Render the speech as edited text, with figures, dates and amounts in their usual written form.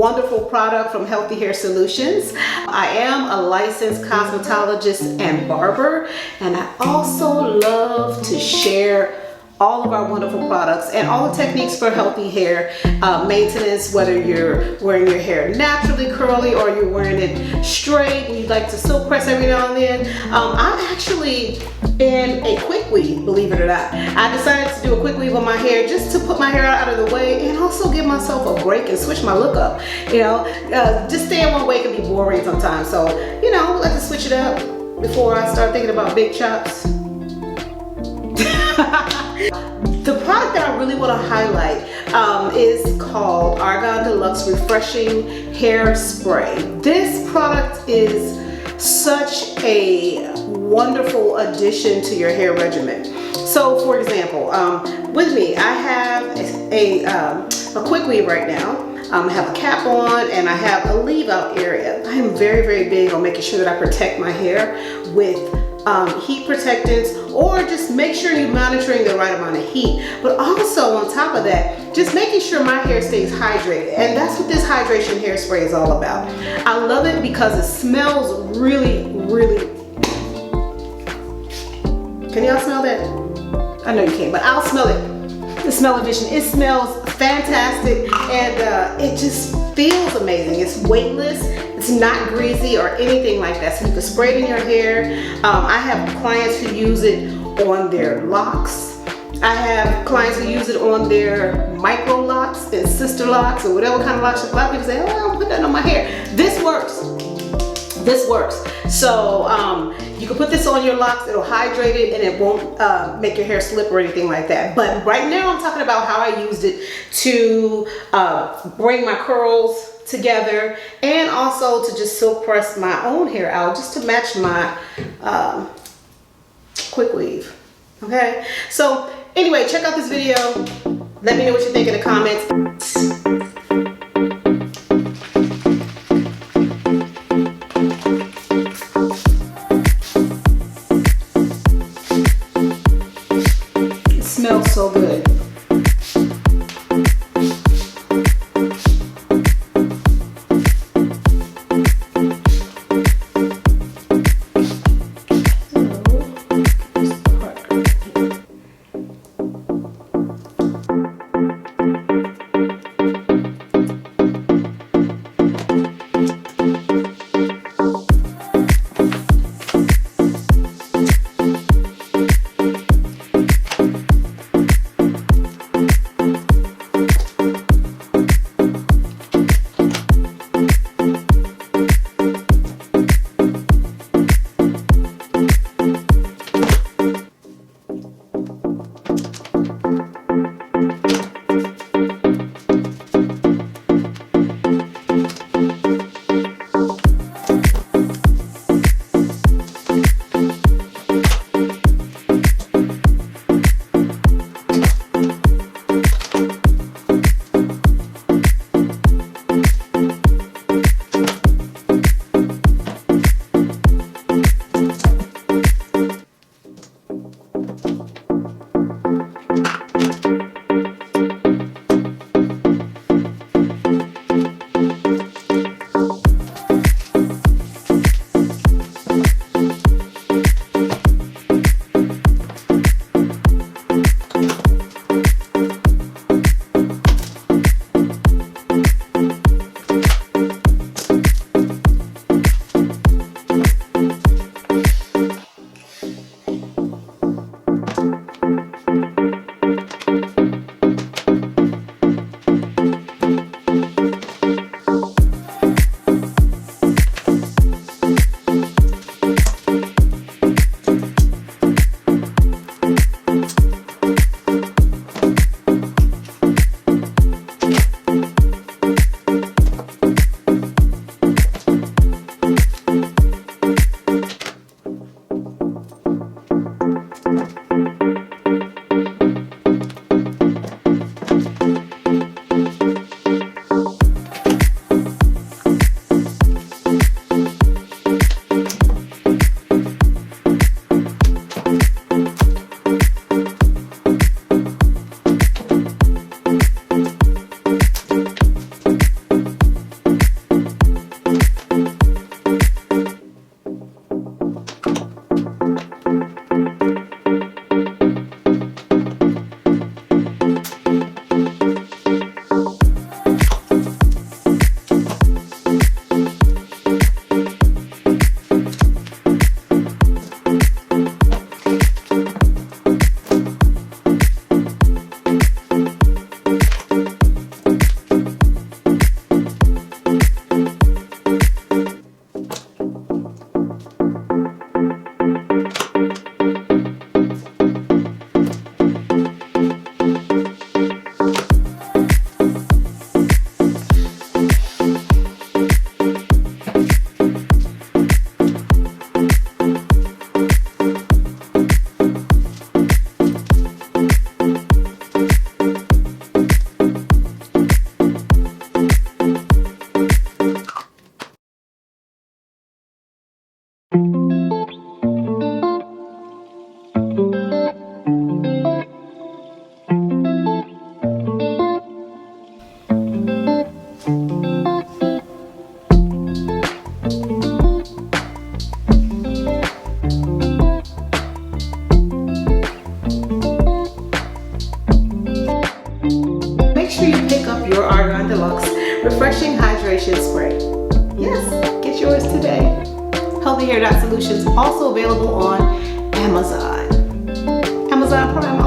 wonderful product from Healthy Hair Solutions. I am a licensed cosmetologist and barber, and I also love to share all of our wonderful products and all the techniques for healthy hair maintenance, whether you're wearing your hair naturally curly or you're wearing it straight and you'd like to silk press every now and then. I'm actually in a quick weave, believe it or not. I decided to do a quick weave on my hair just to put my hair out of the way and also give myself a break and switch my look up. You know, just staying one way can be boring sometimes. So, you know, let's just switch it up before I start thinking about big chops. The product that I really want to highlight is called Argan Deluxe Refreshing Hair Spray. This product is such a wonderful addition to your hair regimen. So for example, with me, I have a quick weave right now. I have a cap on and I have a leave out area. I am very, very big on making sure that I protect my hair with heat protectants, or just make sure you're monitoring the right amount of heat. But also on top of that, just making sure my hair stays hydrated. And that's what this hydration hairspray is all about. I love it because it smells really, really... Can y'all smell that? I know you can't, but I'll smell it. The smell edition. It smells fantastic and it just feels amazing. It's weightless. It's not greasy or anything like that. So you can spray it in your hair. I have clients who use it on their locks. I have clients who use it on their micro locks and sister locks or whatever kind of locks. A lot of people say, oh, I don't put that on my hair. This works. This works. So you can put this on your locks, it'll hydrate it and it won't make your hair slip or anything like that. But right now I'm talking about how I used it to bring my curls together and also to just silk press my own hair out just to match my quick weave. Okay, so anyway, check out this video. Let me know what you think in the comments. It smells so good. Make sure you pick up your Argan Deluxe Refreshing Hydration Spray. Yes, get yours today. Healthy Hair Solutions also available on Amazon Prime